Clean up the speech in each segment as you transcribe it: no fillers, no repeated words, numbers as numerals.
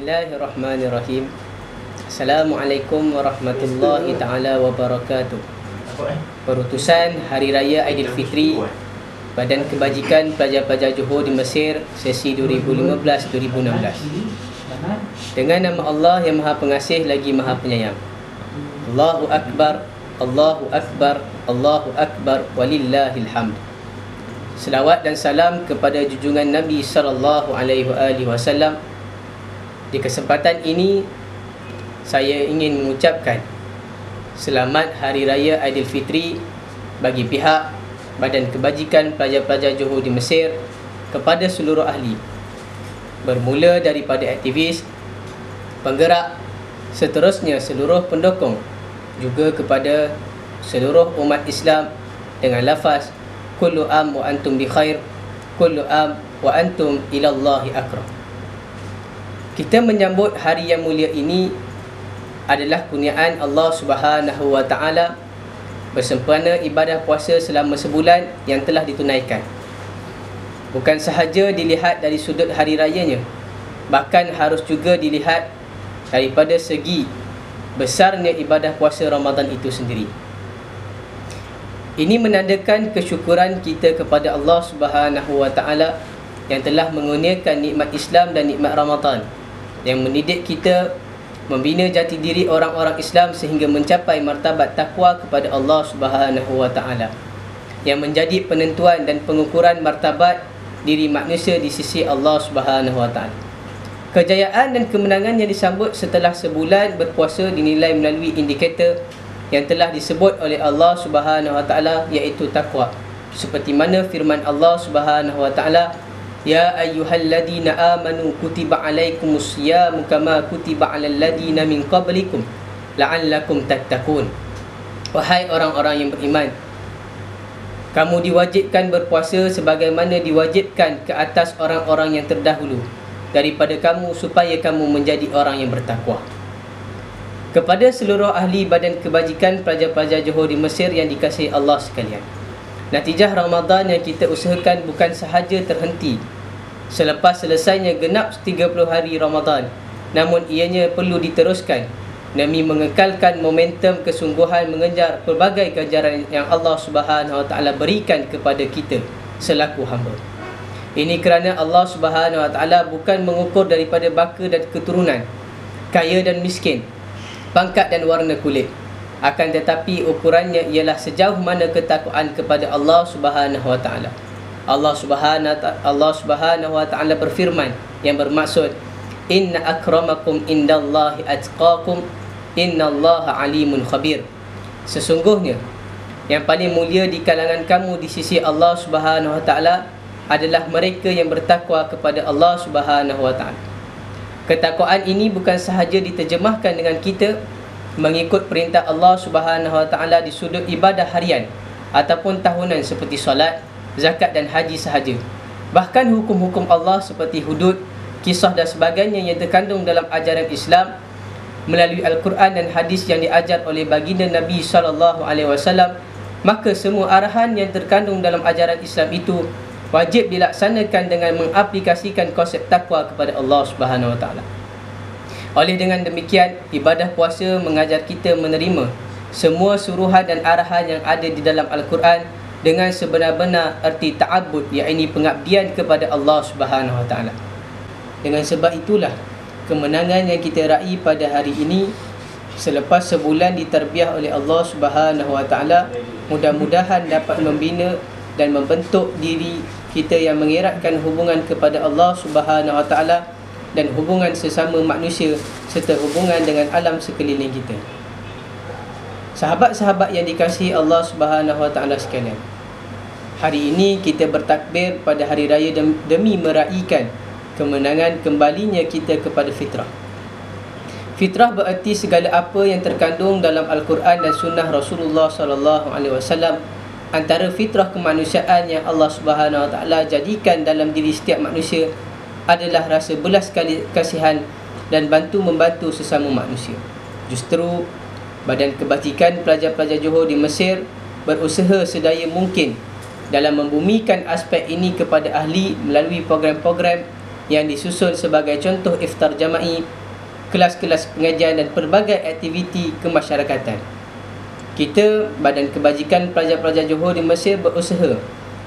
Bismillahirrahmanirrahim. Assalamualaikum warahmatullahi ta'ala wabarakatuh. Perutusan Hari Raya Aidilfitri Badan Kebajikan Pelajar-Pelajar Johor di Mesir sesi 2015-2016. Dengan nama Allah yang Maha Pengasih lagi Maha Penyayang. Allahu Akbar, Allahu Akbar, Allahu Akbar, walillahil hamd. Selawat dan salam kepada junjungan Nabi sallallahu alaihi wasallam. Di kesempatan ini saya ingin mengucapkan selamat Hari Raya Aidilfitri bagi pihak Badan Kebajikan Pelajar-Pelajar Johor di Mesir kepada seluruh ahli, bermula daripada aktivis, penggerak, seterusnya seluruh pendukung, juga kepada seluruh umat Islam dengan lafaz kullu am wa antum bi khair, kullu am wa antum ilallahi akram. Kita menyambut hari yang mulia ini adalah kurniaan Allah Subhanahu wa taala bersempena ibadah puasa selama sebulan yang telah ditunaikan. Bukan sahaja dilihat dari sudut hari rayanya, bahkan harus juga dilihat daripada segi besarnya ibadah puasa Ramadan itu sendiri. Ini menandakan kesyukuran kita kepada Allah Subhanahu wa taala yang telah mengurniakan nikmat Islam dan nikmat Ramadan, yang mendidik kita membina jati diri orang-orang Islam sehingga mencapai martabat takwa kepada Allah Subhanahu wa taala, yang menjadi penentuan dan pengukuran martabat diri manusia di sisi Allah Subhanahu wa taala. Kejayaan dan kemenangan yang disambut setelah sebulan berpuasa dinilai melalui indikator yang telah disebut oleh Allah Subhanahu wa taala, iaitu takwa. Seperti mana firman Allah Subhanahu wa taala, ya ayyuhalladzina amanu kutiba alaikumusyiyamu kama kutiba alal ladzina min qablikum la'allakum tattaqun. Wahai orang-orang yang beriman, kamu diwajibkan berpuasa sebagaimana diwajibkan ke atas orang-orang yang terdahulu daripada kamu supaya kamu menjadi orang yang bertakwa. Kepada seluruh ahli Badan Kebajikan Pelajar-Pelajar Johor di Mesir yang dikasihi Allah sekalian, natijah Ramadan yang kita usahakan bukan sahaja terhenti selepas selesainya genap 30 hari Ramadan, namun ianya perlu diteruskan demi mengekalkan momentum kesungguhan mengejar pelbagai ganjaran yang Allah Subhanahu wa taala berikan kepada kita selaku hamba. Ini kerana Allah Subhanahu wa taala bukan mengukur daripada baka dan keturunan, kaya dan miskin, pangkat dan warna kulit, akan tetapi ukurannya ialah sejauh mana ketakwaan kepada Allah Subhanahu wa taala. Allah Subhanahu wa taala berfirman yang bermaksud, inna akramakum indallahi atqakum innallaha alimun khabir. Sesungguhnya yang paling mulia di kalangan kamu di sisi Allah Subhanahu wa taala adalah mereka yang bertakwa kepada Allah Subhanahu wa taala. Ketakwaan ini bukan sahaja diterjemahkan dengan kita mengikut perintah Allah Subhanahu wa taala di sudut ibadah harian ataupun tahunan seperti solat, zakat dan haji sahaja. Bahkan hukum-hukum Allah seperti hudud, kisah dan sebagainya yang terkandung dalam ajaran Islam melalui Al-Quran dan hadis yang diajar oleh baginda Nabi sallallahu alaihi wasallam, maka semua arahan yang terkandung dalam ajaran Islam itu wajib dilaksanakan dengan mengaplikasikan konsep takwa kepada Allah Subhanahu wa taala. Oleh dengan demikian, ibadah puasa mengajar kita menerima semua suruhan dan arahan yang ada di dalam Al-Quran dengan sebenar-benar erti ta'abbud, iaitu pengabdian kepada Allah Subhanahu wa taala. Dengan sebab itulah kemenangan yang kita raih pada hari ini selepas sebulan ditarbiah oleh Allah Subhanahu wa taala mudah-mudahan dapat membina dan membentuk diri kita yang mengeratkan hubungan kepada Allah Subhanahu wa taala dan hubungan sesama manusia serta hubungan dengan alam sekeliling kita. Sahabat-sahabat yang dikasihi Allah Subhanahu wa taala sekalian, hari ini kita bertakbir pada hari raya demi meraihkan kemenangan kembalinya kita kepada fitrah. Fitrah bererti segala apa yang terkandung dalam Al-Quran dan sunnah Rasulullah sallallahu alaihi wasallam. Antara fitrah kemanusiaan yang Allah Subhanahu wa taala jadikan dalam diri setiap manusia adalah rasa belas kasihan dan bantu-membantu sesama manusia. Justru Badan Kebajikan Pelajar-Pelajar Johor di Mesir berusaha sedaya mungkin dalam membumikan aspek ini kepada ahli melalui program-program yang disusun sebagai contoh iftar jama'i, kelas-kelas pengajian dan pelbagai aktiviti kemasyarakatan. Kita, Badan Kebajikan Pelajar-Pelajar Johor di Mesir, berusaha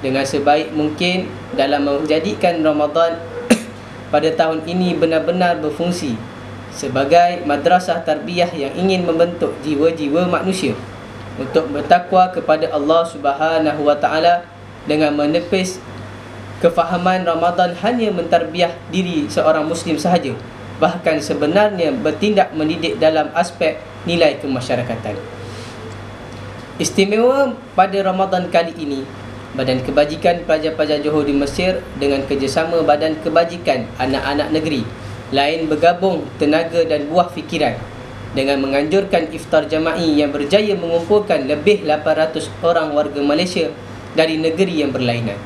dengan sebaik mungkin dalam menjadikan Ramadan pada tahun ini benar-benar berfungsi sebagai madrasah tarbiyah yang ingin membentuk jiwa-jiwa manusia untuk bertakwa kepada Allah Subhanahu Wa Taala dengan menepis kefahaman Ramadan hanya mentarbiah diri seorang Muslim sahaja, bahkan sebenarnya bertindak mendidik dalam aspek nilai kemasyarakatan. Istimewa pada Ramadan kali ini, Badan Kebajikan Pelajar-Pelajar Johor di Mesir dengan kerjasama Badan Kebajikan Anak-Anak Negeri lain bergabung tenaga dan buah fikiran dengan menganjurkan iftar jama'i yang berjaya mengumpulkan lebih 800 orang warga Malaysia dari negeri yang berlainan.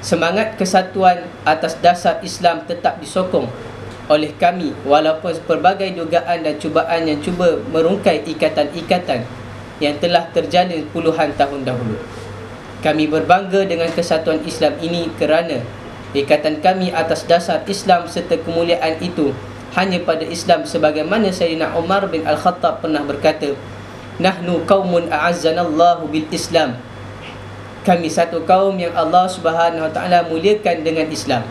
Semangat kesatuan atas dasar Islam tetap disokong oleh kami walaupun pelbagai dugaan dan cubaan yang cuba merungkai ikatan-ikatan yang telah terjalin puluhan tahun dahulu. Kami berbangga dengan kesatuan Islam ini kerana ikatan kami atas dasar Islam serta kemuliaan itu hanya pada Islam, sebagaimana Sayyidina Umar bin Al-Khattab pernah berkata, "Nahnu qaumun a'azzanallahu bil Islam." Kami satu kaum yang Allah Subhanahu Wa Taala muliakan dengan Islam.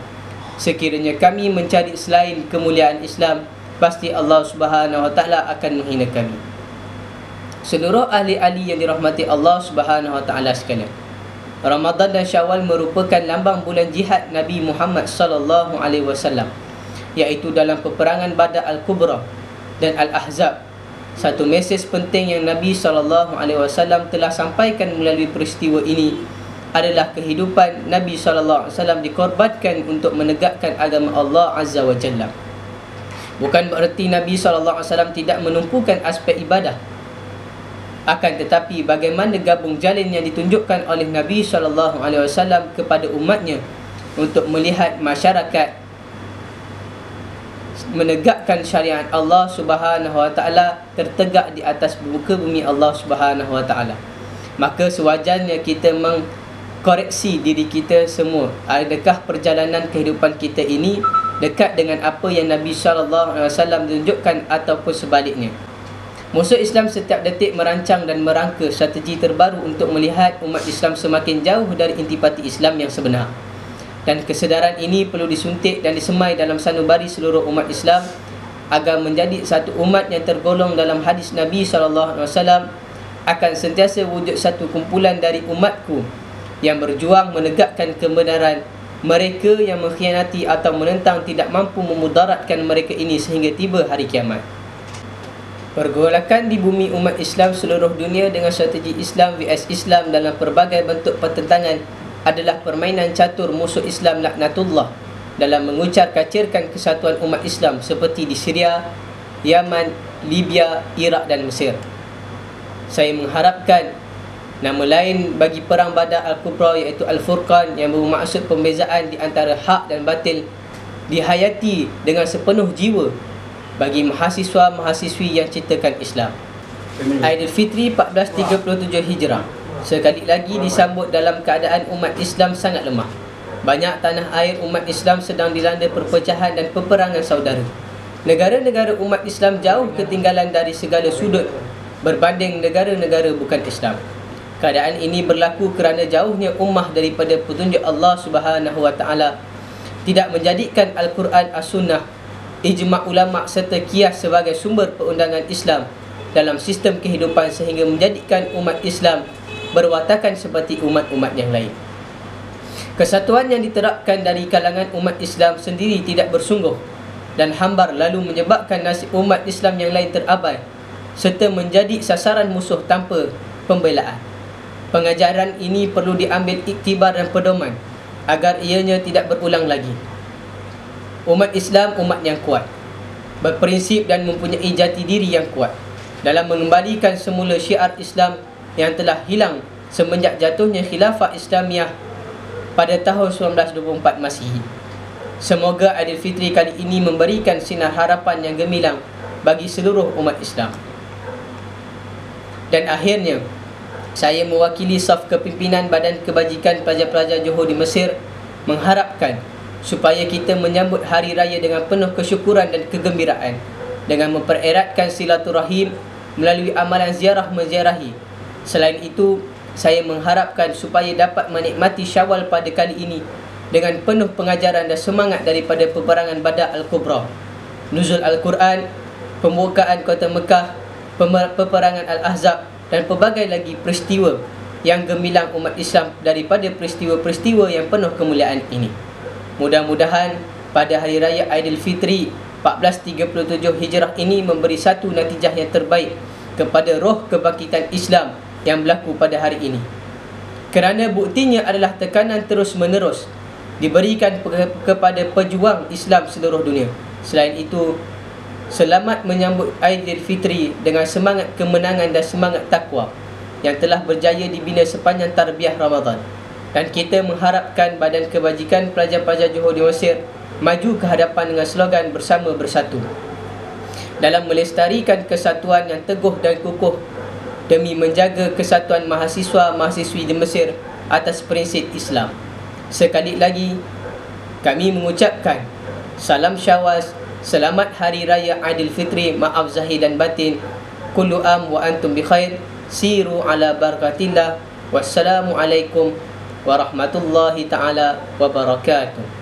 Sekiranya kami mencari selain kemuliaan Islam, pasti Allah Subhanahu Wa Taala akan menghina kami. Seluruh ahli-ahli yang dirahmati Allah Subhanahu Wa Taala sekalian, Ramadan dan Syawal merupakan lambang bulan jihad Nabi Muhammad sallallahu alaihi wasallam, iaitu dalam peperangan Badar Al-Kubra dan Al-Ahzab. Satu mesej penting yang Nabi sallallahu alaihi wasallam telah sampaikan melalui peristiwa ini adalah kehidupan Nabi sallallahu alaihi wasallam dikorbankan untuk menegakkan agama Allah Azza wa Jalla. Bukan bererti Nabi sallallahu alaihi wasallam tidak menumpukan aspek ibadah. Akan tetapi bagaimana gabung jalin yang ditunjukkan oleh Nabi SAW kepada umatnya untuk melihat masyarakat menegakkan syariat Allah Subhanahu Wa Taala tertegak di atas muka bumi Allah Subhanahu Wa Taala. Maka sewajarnya kita mengkoreksi diri kita semua. Adakah perjalanan kehidupan kita ini dekat dengan apa yang Nabi SAW tunjukkan ataupun sebaliknya? Musuh Islam setiap detik merancang dan merangka strategi terbaru untuk melihat umat Islam semakin jauh dari intipati Islam yang sebenar. Dan kesedaran ini perlu disuntik dan disemai dalam sanubari seluruh umat Islam agar menjadi satu umat yang tergolong dalam hadis Nabi SAW, akan sentiasa wujud satu kumpulan dari umatku yang berjuang menegakkan kebenaran. Mereka yang mengkhianati atau menentang tidak mampu memudaratkan mereka ini sehingga tiba hari kiamat. Pergolakan di bumi umat Islam seluruh dunia dengan strategi Islam vs Islam dalam pelbagai bentuk pertentangan adalah permainan catur musuh Islam laknatullah dalam mengucar-kacirkan kesatuan umat Islam seperti di Syria, Yaman, Libya, Iraq dan Mesir. Saya mengharapkan nama lain bagi perang Badar Al-Kubra iaitu Al-Furqan yang bermaksud pembezaan di antara hak dan batil dihayati dengan sepenuh jiwa bagi mahasiswa-mahasiswi yang cintakan Islam. Aidilfitri 1437 Hijrah sekali lagi disambut dalam keadaan umat Islam sangat lemah. Banyak tanah air umat Islam sedang dilanda perpecahan dan peperangan saudara. Negara-negara umat Islam jauh ketinggalan dari segala sudut berbanding negara-negara bukan Islam. Keadaan ini berlaku kerana jauhnya ummah daripada petunjuk Allah Subhanahu Wa Taala, tidak menjadikan Al-Quran As-Sunnah, ijma' ulama' serta qiyas sebagai sumber perundangan Islam dalam sistem kehidupan sehingga menjadikan umat Islam berwatakan seperti umat-umat yang lain. Kesatuan yang diterapkan dari kalangan umat Islam sendiri tidak bersungguh dan hambar lalu menyebabkan nasib umat Islam yang lain terabai serta menjadi sasaran musuh tanpa pembelaan. Pengajaran ini perlu diambil iktibar dan pedoman agar ianya tidak berulang lagi. Umat Islam umat yang kuat, berprinsip dan mempunyai jati diri yang kuat dalam mengembalikan semula syiar Islam yang telah hilang semenjak jatuhnya khilafah Islamiyah pada tahun 1924 Masihi. Semoga Aidilfitri kali ini memberikan sinar harapan yang gemilang bagi seluruh umat Islam. Dan akhirnya, saya mewakili saf kepimpinan Badan Kebajikan Pelajar-Pelajar Johor di Mesir mengharapkan supaya kita menyambut hari raya dengan penuh kesyukuran dan kegembiraan dengan mempereratkan silaturahim melalui amalan ziarah menziarahi. Selain itu, saya mengharapkan supaya dapat menikmati Syawal pada kali ini dengan penuh pengajaran dan semangat daripada peperangan Badar Al-Kubra, nuzul Al-Quran, pembukaan kota Mekah, peperangan Al-Ahzab dan pelbagai lagi peristiwa yang gemilang umat Islam daripada peristiwa-peristiwa yang penuh kemuliaan ini. Mudah-mudahan pada Hari Raya Aidilfitri 1437 Hijrah ini memberi satu natijah yang terbaik kepada roh kebangkitan Islam yang berlaku pada hari ini. Kerana buktinya adalah tekanan terus-menerus diberikan kepada pejuang Islam seluruh dunia. Selain itu, selamat menyambut Aidilfitri dengan semangat kemenangan dan semangat takwa yang telah berjaya dibina sepanjang tarbiyah Ramadan. Dan kita mengharapkan Badan Kebajikan Pelajar-Pelajar Johor di Mesir maju ke hadapan dengan slogan bersama bersatu dalam melestarikan kesatuan yang teguh dan kukuh demi menjaga kesatuan mahasiswa-mahasiswi di Mesir atas prinsip Islam. Sekali lagi, kami mengucapkan salam Syawal, selamat Hari Raya Aidilfitri, maaf zahir dan batin. Kullu am wa antum bi khair, siru ala barakatillah. Wassalamualaikum warahmatullahi taala wabarakatuh.